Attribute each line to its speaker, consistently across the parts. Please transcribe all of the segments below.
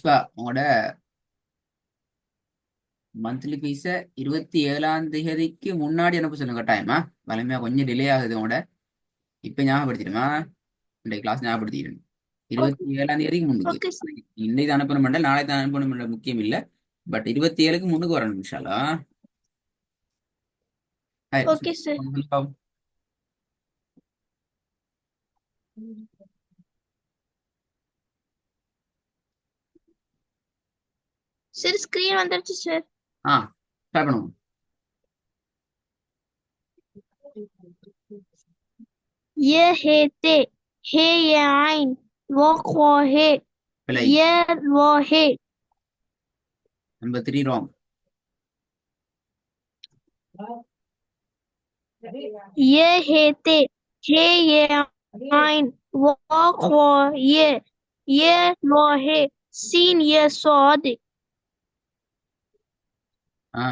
Speaker 1: புஷ்பா உங்களோட மந்த்லி ஃபீஸை 27ஆம் தேதிக்கு முன்னாடி அனுப்ப சொல்லுங்க கட்டாயமா. வலிமையா கொஞ்சம் டிலே ஆகுது உங்களோட. இப்போ ஞாபகப்படுத்திடுமா? இன்றைய கிளாஸ் ஞாபகப்படுத்திடுங்க.
Speaker 2: O-
Speaker 1: 27ஆம் தேதிக்கு முன்னுக்கு.
Speaker 2: Okay, sir.
Speaker 1: இன்னைக்கு தான் அனுப்பணும் பண்ணல, நாளைக்கு தான் அனுப்பணும் பண்ண முக்கியம் இல்லை. பட் 27க்கு முன்னுக்கு வரணும் இன்ஷால்லா. Hi
Speaker 2: Okay,
Speaker 1: Pushpa.
Speaker 2: sir. Sir, screen வந்துருச்சு sir.
Speaker 1: ஆ ஸ்டார்ட் பண்ணுவோம்.
Speaker 2: ये है ते है ये आइन वो है
Speaker 1: பிழை.
Speaker 2: ये वो है
Speaker 1: நம்பர் 3 ராங்.
Speaker 2: ये है ते है ये आइन वो ये वो है सीन ये सौद
Speaker 1: ஆ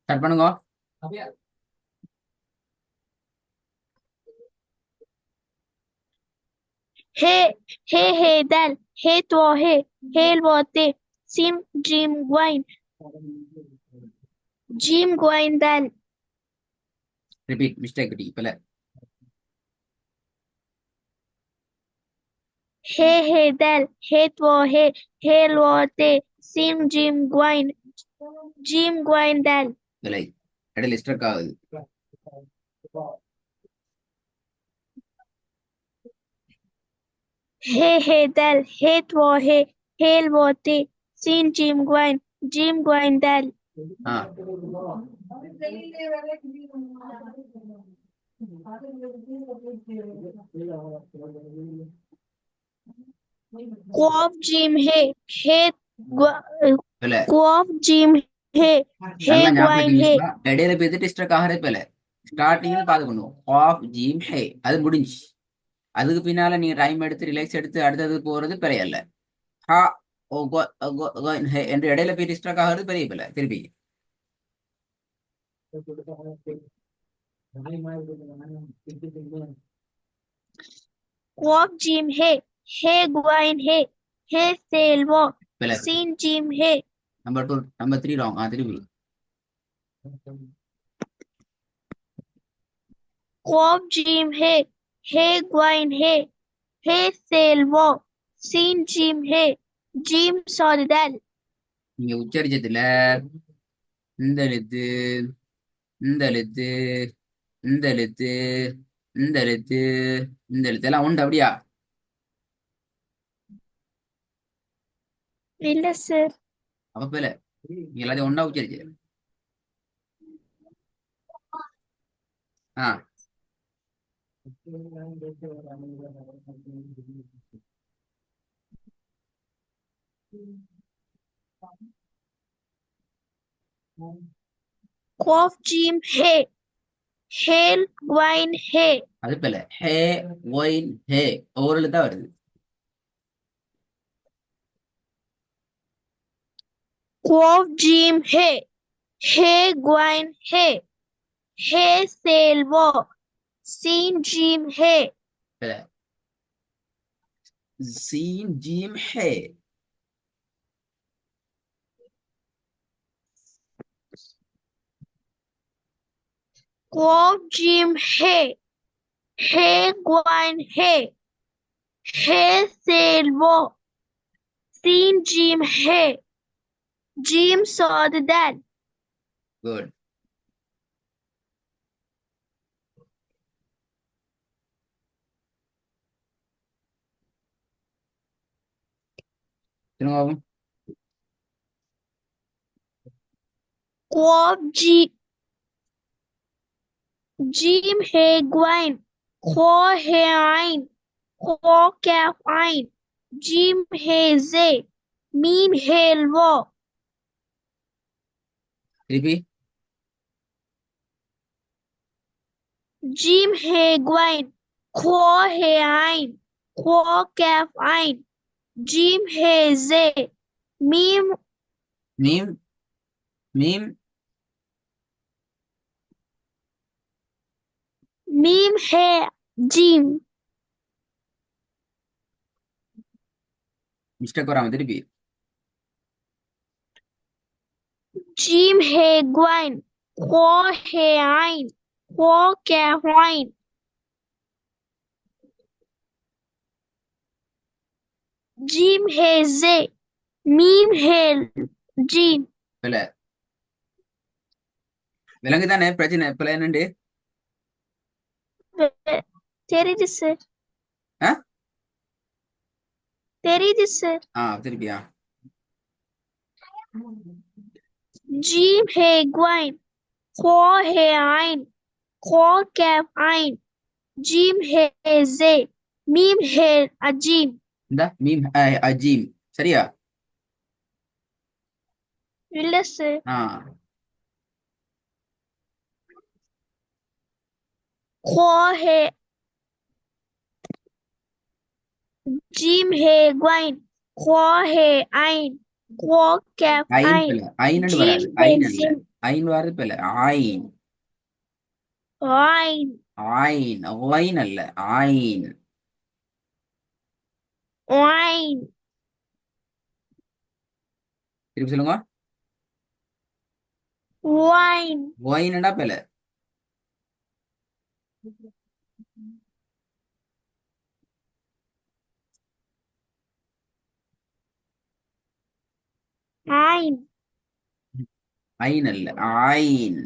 Speaker 1: ஸ்டார்ட் பண்ணுங்க.
Speaker 2: है दल है तो है वो ते सिम जिम ग्वाइन दल
Speaker 1: ரிப்பீட் மிஸ்டேக் டி பிழை.
Speaker 2: है दल है तो है वो ते सिम जिम ग्वाइन दल
Speaker 1: பிழை. இடையில ஸ்ட்ரக் ஆகுது.
Speaker 2: है दल है तो है वो ते सिम जिम ग्वाइन दल
Speaker 1: ஆ
Speaker 2: क्वाफ जिम है
Speaker 1: பிழை.
Speaker 2: क्वाफ जिम है
Speaker 1: நல்லா
Speaker 2: ग्वाइन
Speaker 1: ஞாபகம்
Speaker 2: है
Speaker 1: வச்சுக்கோ. இடையில போயிட்டு டிஸ்ட்ரக்ட் ஆகிறதே பிழை. ஸ்டார்டிங்ல பாத்துக்கணும். ஆஃப் ஜீம் ஹே அது முடிஞ்சு. அதுக்கு பின்னால நீங்க டைம் எடுத்து ரிலாக்ஸ் எடுத்து அடுத்தது போறது பிழை அல்ல. ஹா ஓ ஹே என்று இடையில போய் டிஸ்ட்ரக்ட் ஆகிறது பெரிய பிழை. திருப்பி
Speaker 2: क्वाफ जिम है ग्वाइन है सेल्वो
Speaker 1: பிழை.
Speaker 2: सीन जिम है
Speaker 1: நம்பர் 2 நம்பர் 3 ராங். திருப்பி
Speaker 2: क्वाफ जिम है ग्वाइन है सेल्वो सीन जिम सॉलिडल
Speaker 1: நீங்க உச்சரிச்சதுல இந்த எழுத்து இந்த எழுத்து இந்த எழுத்து இந்த எழுத்து இந்த எழுத்து எல்லாம் உண்டு அப்படியா?
Speaker 2: இல்ல சார்
Speaker 1: அப்ப பிழை. நீங்க எல்லாத்தையும் ஒண்டா உச்சரிச்சு. ஆ
Speaker 2: क्वाफ जिम हेल ग्वाइन है
Speaker 1: அது பிழை. ஹே ஒயின் ஹே ஒவ்வொரு எழுத்தா வருது.
Speaker 2: क्वाफ जिम है ग्वाइन है सेल्वो सीन जिम है
Speaker 1: பிழை. சீன் ஜீம் ஹே.
Speaker 2: क्वाफ जिम है ग्वाइन है सेल्वो सीन जिम है जिम सॉलिडल
Speaker 1: குட். திரும்பவும்.
Speaker 2: क्वाफ जिम है ग्वाइन खो है आइन खो कैफ आइन जिम है जे मीम है ल्वो
Speaker 1: திருப்பி
Speaker 2: जिम है ग्वाइन خو هي عين خو كاف عين جيم هي زي ميم
Speaker 1: மீம் மீம்
Speaker 2: ميم هي جيم
Speaker 1: மிஸ்டேக் வராம திருப்பி.
Speaker 2: جيم هي جوين خو هي عين خو كاف عين جيم هي زي ميم هي جيم
Speaker 1: பிள்ளை விலங்குதானே பிரச்சனை. பிள்ளை என்னண்டு?
Speaker 2: தெரியுது சார்
Speaker 1: ஆ
Speaker 2: தெரியுது சார்
Speaker 1: திருப்பியா?
Speaker 2: جيم هي جوين خو هي عين خو كاف عين جيم هي زي ميم هي عجيم
Speaker 1: இந்த மீம் அஜீம் சரியா?
Speaker 2: இல்ல சார்
Speaker 1: ஆ
Speaker 2: خو هي جيم هي جوين خو هي عين خو كاف
Speaker 1: ஐன்
Speaker 2: عين
Speaker 1: பிள்ளை. ஐனண்டு
Speaker 2: جيم
Speaker 1: வராது.
Speaker 2: هي
Speaker 1: ஐன் அல்ல.
Speaker 2: زين
Speaker 1: ஐன் வராது பிள்ளை. ஐன்
Speaker 2: عين
Speaker 1: ஐன் ஒயின் அல்ல. ஐன்
Speaker 2: عين
Speaker 1: திருப்பி சொல்லுங்க.
Speaker 2: wine
Speaker 1: ஒயின்டா பிள்ளை.
Speaker 2: عين
Speaker 1: ஐன் அல்ல. ஐன்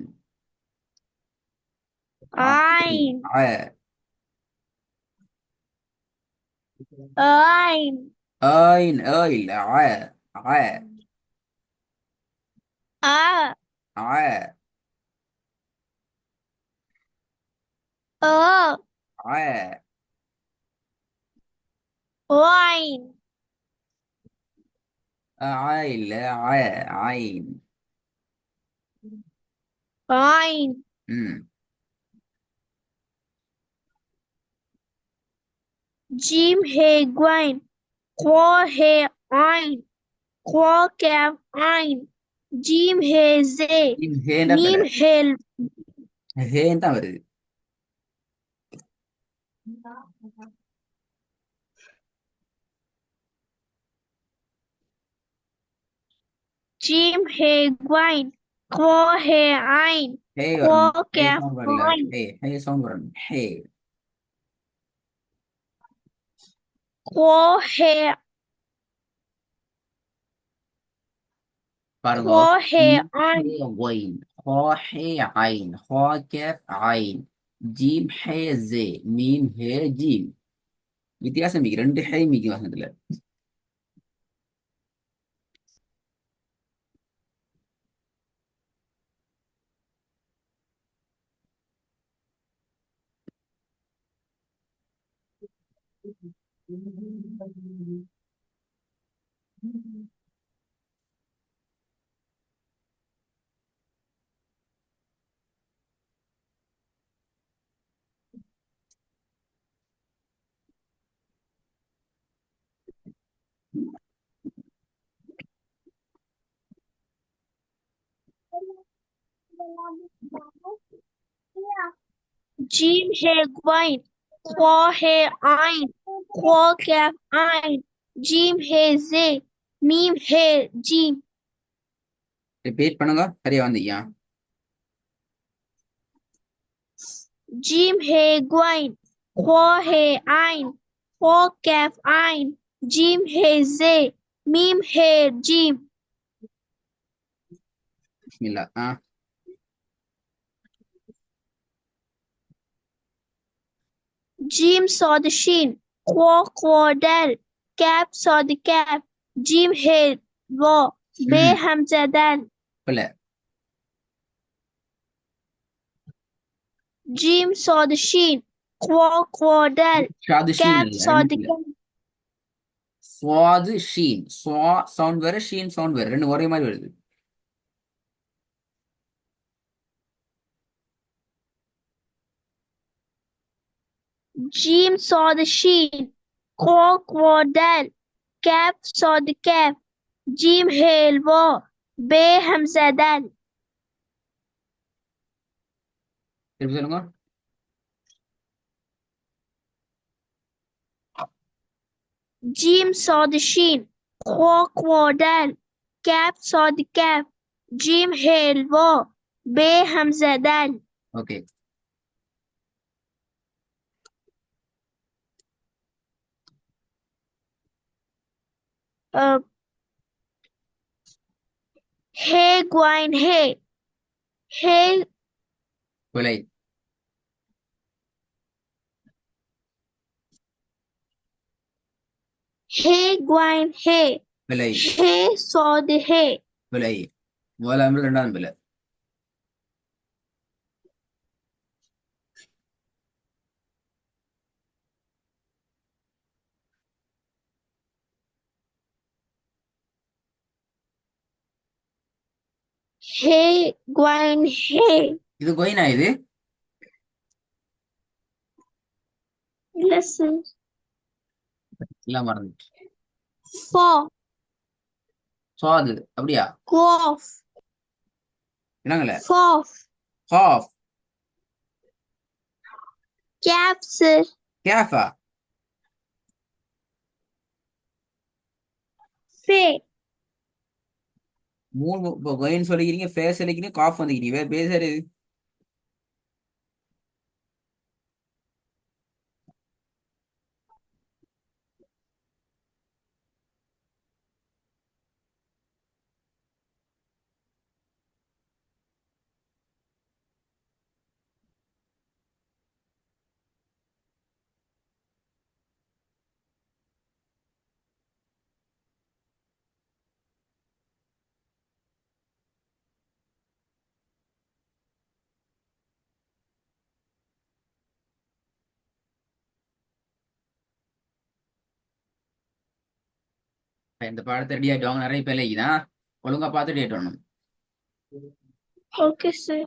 Speaker 2: عين
Speaker 1: ஆ
Speaker 2: عين
Speaker 1: ஐன் இல்ல. ஆ
Speaker 2: آ
Speaker 1: ஆ
Speaker 2: آ
Speaker 1: ஆ
Speaker 2: wine
Speaker 1: இல்ல. ஐன்.
Speaker 2: عين
Speaker 1: ம்
Speaker 2: جيم هي جوين خو هي عين خو كاف عين جيم هي زي
Speaker 1: மீம் ஹேண்டா
Speaker 2: ميم
Speaker 1: பிள்ளை.
Speaker 2: هي
Speaker 1: ஹேன் தான் வருது.
Speaker 2: جيم هي جوين خو هي عين
Speaker 1: ஹே
Speaker 2: خو
Speaker 1: வரணும். ஹே
Speaker 2: كاف
Speaker 1: சவுண்ட் வரல.
Speaker 2: عين
Speaker 1: ஹே சவுண்ட் வரணும். ஹே
Speaker 2: خو هي
Speaker 1: பாருங்க.
Speaker 2: خو هي
Speaker 1: மீம்
Speaker 2: عين
Speaker 1: ஹே ஒயின் ஹோ ஹே ஐன் ஹோ கேஃப் ஐன் ஜீம் ஹே ஜே மீம் ஹே ஜீம். வித்தியாசம் மிக்க ரெண்டு ஹே மிக்க வசனத்துல.
Speaker 2: جيم هي جوين خو هي عين خو كاف عين جيم هي زي ميم هي جيم
Speaker 1: ரிப்பீட் பண்ணுங்க. சரியா வந்தீங்க?
Speaker 2: جيم هي جوين خو هي عين خو كاف عين جيم هي زي ميم هي جيم
Speaker 1: பிஸ்மில்லா.
Speaker 2: جيم صاد شين خو خو دال كاف صاد كاف جيم هي وا ب
Speaker 1: ம்
Speaker 2: همزة دال
Speaker 1: பிள்ளை.
Speaker 2: جيم صاد شين خو خو دال
Speaker 1: ஷாது ஷீன்
Speaker 2: كاف
Speaker 1: அல்ல.
Speaker 2: صاد
Speaker 1: ரெண்டு இல்ல.
Speaker 2: كاف
Speaker 1: சுவாது ஷீன். சுவா சவுண்ட் வேற ஷீன் சவுண்ட் வேற. ரெண்டு ஒரே மாதிரி வருது.
Speaker 2: Jim saw the sheen. Crocodile. Cap saw the cap. Jim hail war. Bay Hamza dal.
Speaker 1: திருப்பி சொல்லுங்க.
Speaker 2: Jim saw the sheen. Crocodile. Cap saw the cap. Jim hail war. Bay Hamza dal.
Speaker 1: Okay.
Speaker 2: Uh, hey Gwyn hey. Hey
Speaker 1: பிழை.
Speaker 2: hey Gwyn hey.
Speaker 1: பிழை.
Speaker 2: Hey saw the hay.
Speaker 1: பிழை. முதலாம் இரண்டாம் பிழை.
Speaker 2: Hey Gwyn hey.
Speaker 1: இது கொயினா இது?
Speaker 2: Listen.
Speaker 1: எல்லாம் மறந்துட்டு.
Speaker 2: For.
Speaker 1: சுவாது அப்படியா?
Speaker 2: Quoth.
Speaker 1: என்னங்களே?
Speaker 2: Forth.
Speaker 1: Half.
Speaker 2: Capsule.
Speaker 1: கேஃபா.
Speaker 2: Fay.
Speaker 1: மூணு இப்போ கொயின் சொல்லிக்கிறீங்க, ஃபேஸ் சொல்லிக்கிறீங்க, காஃப் வந்துக்கிறீங்க. பேசுறது இந்த பாடத்தை ரெடி ஆகிட்டு வாங்க. நிறைய பேர் ஒழுங்கா பார்த்துட்டு வரணும்.
Speaker 2: Okay, sir.